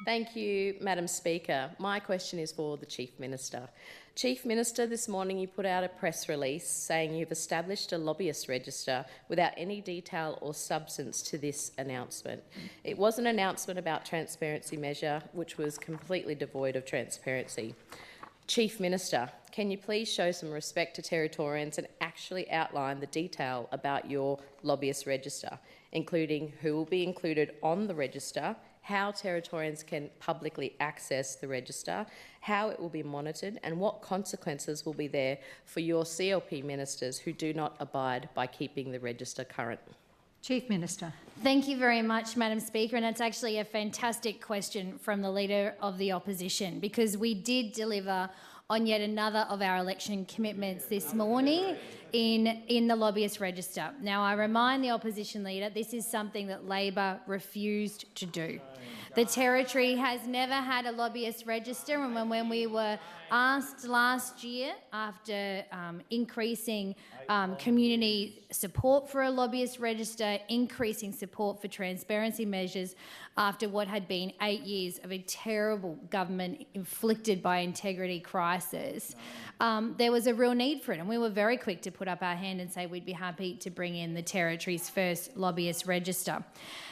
Thank you, Madam Speaker. My question is for the Chief Minister. Chief Minister, this morning you put out a press release saying you've established a lobbyist register without any detail or substance to this announcement. It was an announcement about transparency measure, which was completely devoid of transparency. Chief Minister, can you please show some respect to Territorians and actually outline the detail about your lobbyist register, including who will be included on the register, how Territorians can publicly access the register, how it will be monitored, and what consequences will be there for your CLP ministers who do not abide by keeping the register current? Chief Minister. Thank you very much, Madam Speaker, and it's actually a fantastic question from the Leader of the Opposition, because we did deliver on yet another of our election commitments this morning in the lobbyist register. Now, I remind the Opposition Leader this is something that Labor refused to do. The Territory has never had a lobbyist register, and when we were asked last year, after increasing community support for a lobbyist register, increasing support for transparency measures after what had been 8 years of a terrible government inflicted by integrity crisis, there was a real need for it, and we were very quick to put up our hand and say we'd be happy to bring in the Territory's first lobbyist register.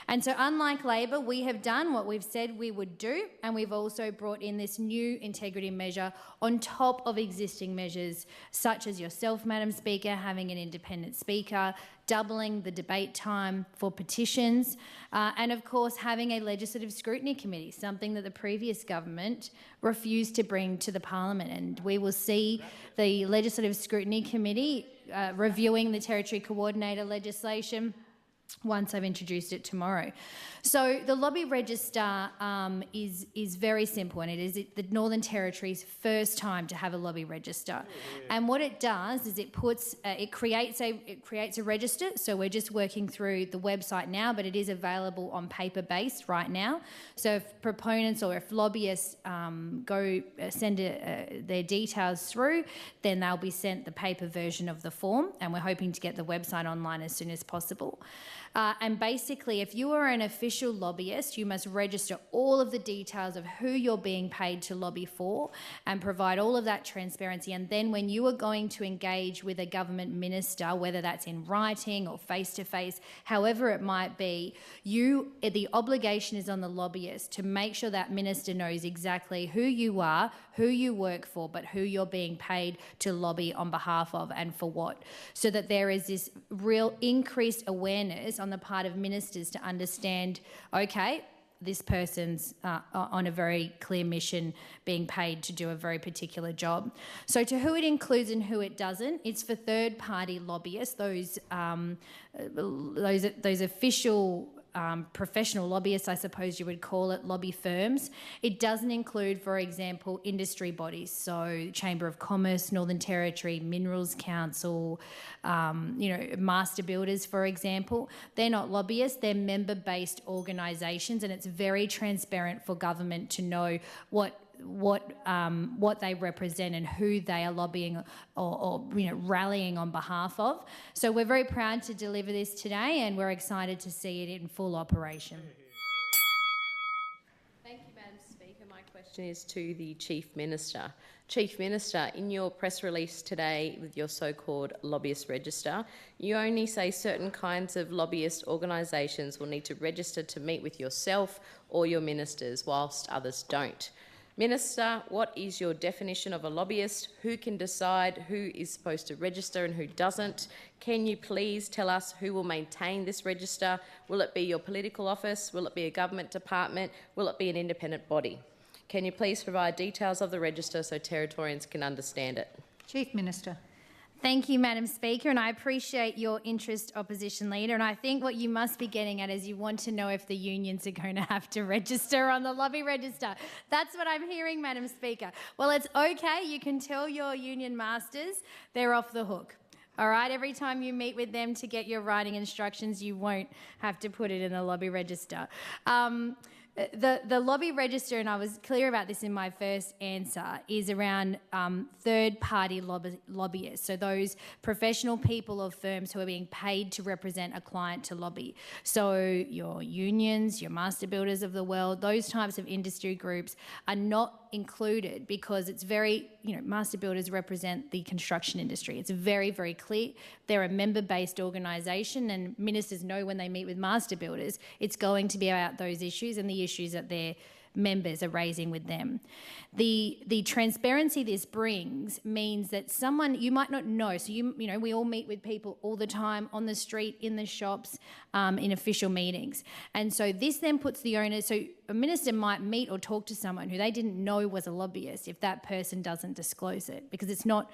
And so, unlike Labor, we have done what we've said we would do, and we've also brought in this new integrity measure on top of existing measures, such as yourself, Madam Speaker, having an independent speaker, doubling the debate time for petitions, and of course having a legislative scrutiny committee, something that the previous government refused to bring to the parliament. And we will see the legislative scrutiny committee reviewing the Territory coordinator legislation once I've introduced it tomorrow. So the lobby register is very simple, and it is the Northern Territory's first time to have a lobby register. And what it does is it creates a register. So we're just working through the website now, but it is available on paper-based right now. So if proponents or if lobbyists send their details through, then they'll be sent the paper version of the form, and we're hoping to get the website online as soon as possible. And basically, if you are an official lobbyist, you must register all of the details of who you're being paid to lobby for and provide all of that transparency. And then when you are going to engage with a government minister, whether that's in writing or face-to-face, however it might be, the obligation is on the lobbyist to make sure that minister knows exactly who you are, who you work for, but who you're being paid to lobby on behalf of and for what, so that there is this real increased awareness on the part of ministers to understand, okay, this person's on a very clear mission, being paid to do a very particular job. So to who it includes and who it doesn't, it's for third-party lobbyists, those official professional lobbyists, I suppose you would call it, lobby firms. It doesn't include, for example, industry bodies, so Chamber of Commerce, Northern Territory, Minerals Council, master builders, for example. They're not lobbyists, they're member-based organisations, and it's very transparent for government to know what they represent and who they are lobbying or rallying on behalf of. So we're very proud to deliver this today, and we're excited to see it in full operation. Thank you, Madam Speaker. My question is to the Chief Minister. Chief Minister, in your press release today with your so-called lobbyist register, you only say certain kinds of lobbyist organisations will need to register to meet with yourself or your ministers, whilst others don't. Minister, what is your definition of a lobbyist? Who can decide who is supposed to register and who doesn't? Can you please tell us who will maintain this register? Will it be your political office? Will it be a government department? Will it be an independent body? Can you please provide details of the register so Territorians can understand it? Chief Minister. Thank you, Madam Speaker, and I appreciate your interest, Opposition Leader. And I think what you must be getting at is you want to know if the unions are going to have to register on the lobby register. That's what I'm hearing, Madam Speaker. Well, it's okay. You can tell your union masters they're off the hook. All right, every time you meet with them to get your writing instructions, you won't have to put it in the lobby register. The lobby register, and I was clear about this in my first answer, is around third-party lobbyists, so those professional people of firms who are being paid to represent a client to lobby. So your unions, your master builders of the world, those types of industry groups are not included because it's very, master builders represent the construction industry. It's very, very clear. They're a member-based organisation, and ministers know when they meet with master builders, it's going to be about those issues and the issues that their members are raising with them. The transparency this brings means that someone you might not know, so we all meet with people all the time on the street, in the shops, in official meetings, and so this then puts the onus. So a minister might meet or talk to someone who they didn't know was a lobbyist if that person doesn't disclose it, because it's not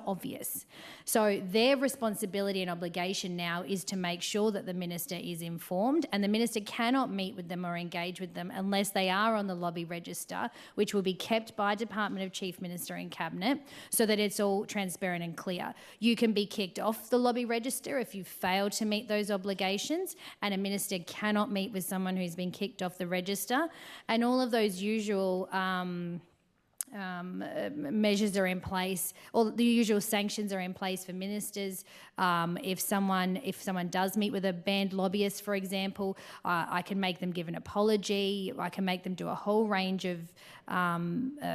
obvious. So their responsibility and obligation now is to make sure that the minister is informed, and the minister cannot meet with them or engage with them unless they are on the lobby register, which will be kept by Department of Chief Minister and Cabinet so that it's all transparent and clear. You can be kicked off the lobby register if you fail to meet those obligations, and a minister cannot meet with someone who's been kicked off the register, and all of those usual measures are in place. All the usual sanctions are in place for ministers. If someone does meet with a banned lobbyist, for example, I can make them give an apology. I can make them do a whole range of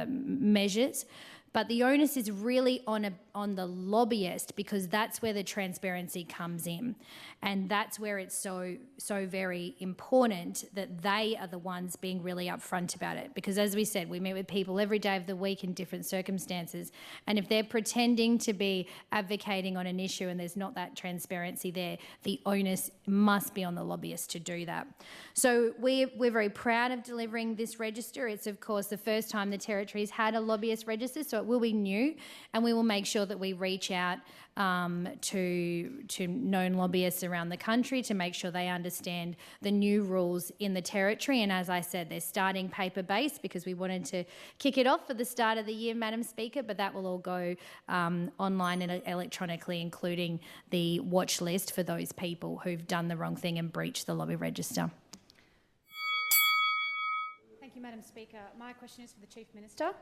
measures. But the onus is really on the lobbyist, because that's where the transparency comes in, and that's where it's so very important that they are the ones being really upfront about it. Because as we said, we meet with people every day of the week in different circumstances, and if they're pretending to be advocating on an issue and there's not that transparency there, the onus must be on the lobbyist to do that. So we're very proud of delivering this register. It's of course the first time the Territories had a lobbyist register, so it will be new, and we will make sure that we reach out to known lobbyists around the country to make sure they understand the new rules in the Territory. And as I said, they're starting paper-based because we wanted to kick it off for the start of the year, Madam Speaker, but that will all go online and electronically, including the watch list for those people who've done the wrong thing and breached the lobby register. Thank you, Madam Speaker. My question is for the Chief Minister.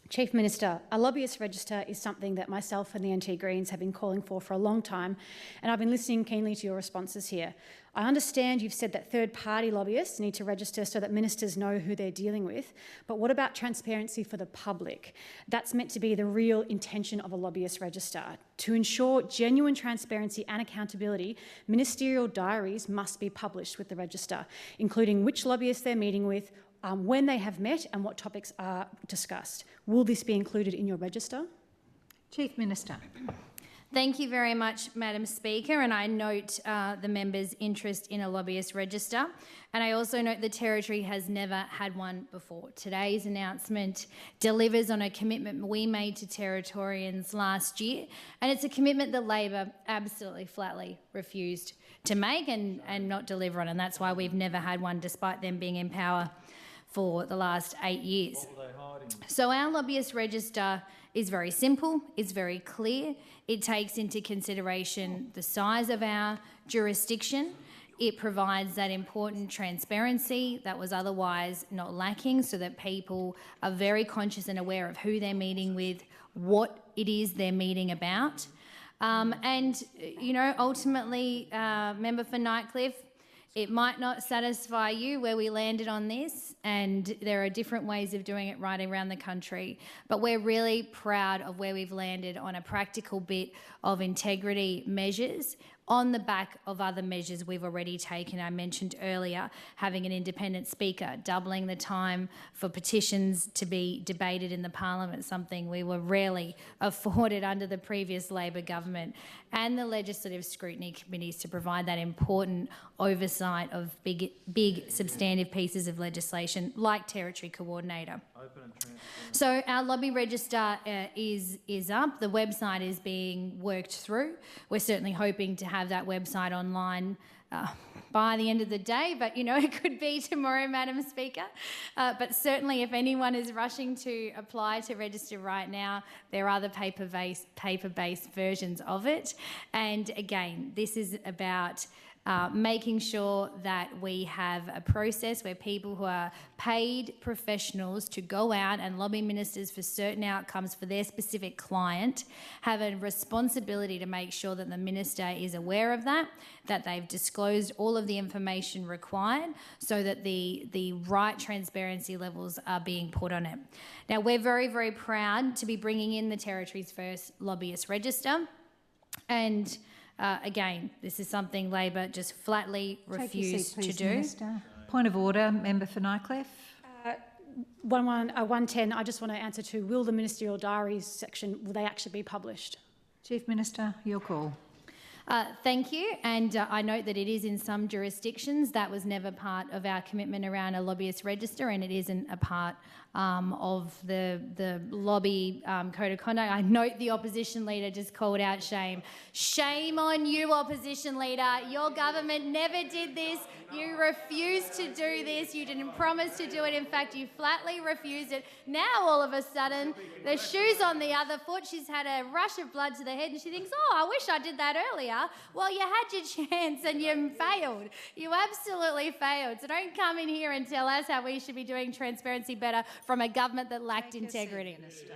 Chief Minister, a lobbyist register is something that myself and the NT Greens have been calling for a long time, and I've been listening keenly to your responses here. I understand you've said that third-party lobbyists need to register so that ministers know who they're dealing with, but what about transparency for the public? That's meant to be the real intention of a lobbyist register. To ensure genuine transparency and accountability, ministerial diaries must be published with the register, including which lobbyists they're meeting with, when they have met and what topics are discussed. Will this be included in your register? Chief Minister. Thank you very much, Madam Speaker, and I note the member's interest in a lobbyist register, and I also note the Territory has never had one before. Today's announcement delivers on a commitment we made to Territorians last year, and it's a commitment that Labor absolutely flatly refused to make and not deliver on, and that's why we've never had one despite them being in power for the last 8 years. So our lobbyist register is very simple, it's very clear. It takes into consideration the size of our jurisdiction. It provides that important transparency that was otherwise not lacking, so that people are very conscious and aware of who they're meeting with, what it is they're meeting about. And, ultimately, Member for Nightcliff, it might not satisfy you where we landed on this, and there are different ways of doing it right around the country, but we're really proud of where we've landed on a practical bit of integrity measures on the back of other measures we've already taken. I mentioned earlier having an independent speaker, doubling the time for petitions to be debated in the Parliament, something we were rarely afforded under the previous Labor government, and the legislative scrutiny committees to provide that important oversight of big substantive pieces of legislation like Territory Coordinator. So our lobby register is up. The website is being worked through. We're certainly hoping to have that website online by the end of the day, but it could be tomorrow, Madam Speaker. But certainly if anyone is rushing to apply to register right now, there are the paper-based versions of it. And again, this is about making sure that we have a process where people who are paid professionals to go out and lobby ministers for certain outcomes for their specific client have a responsibility to make sure that the minister is aware of that they've disclosed all of the information required so that the right transparency levels are being put on it. Now, we're very, very proud to be bringing in the Territory's first lobbyist register, and again, this is something Labor just flatly refused to do. Minister. Point of order, Member for Nycliffe. 110, I just want to answer to, will the ministerial diaries section, will they actually be published? Chief Minister, your call. Thank you, and I note that it is in some jurisdictions. That was never part of our commitment around a lobbyist register, and it isn't a part of the lobby code of conduct. I note the opposition leader just called out shame. Shame on you, opposition leader. Your government never did this. You refused to do this. You didn't promise to do it. In fact, you flatly refused it. Now, all of a sudden, the shoe's on the other foot. She's had a rush of blood to the head and she thinks, oh, I wish I did that earlier. Well, you had your chance and you failed. You absolutely failed. So don't come in here and tell us how we should be doing transparency better from a government that lacked integrity. Minister.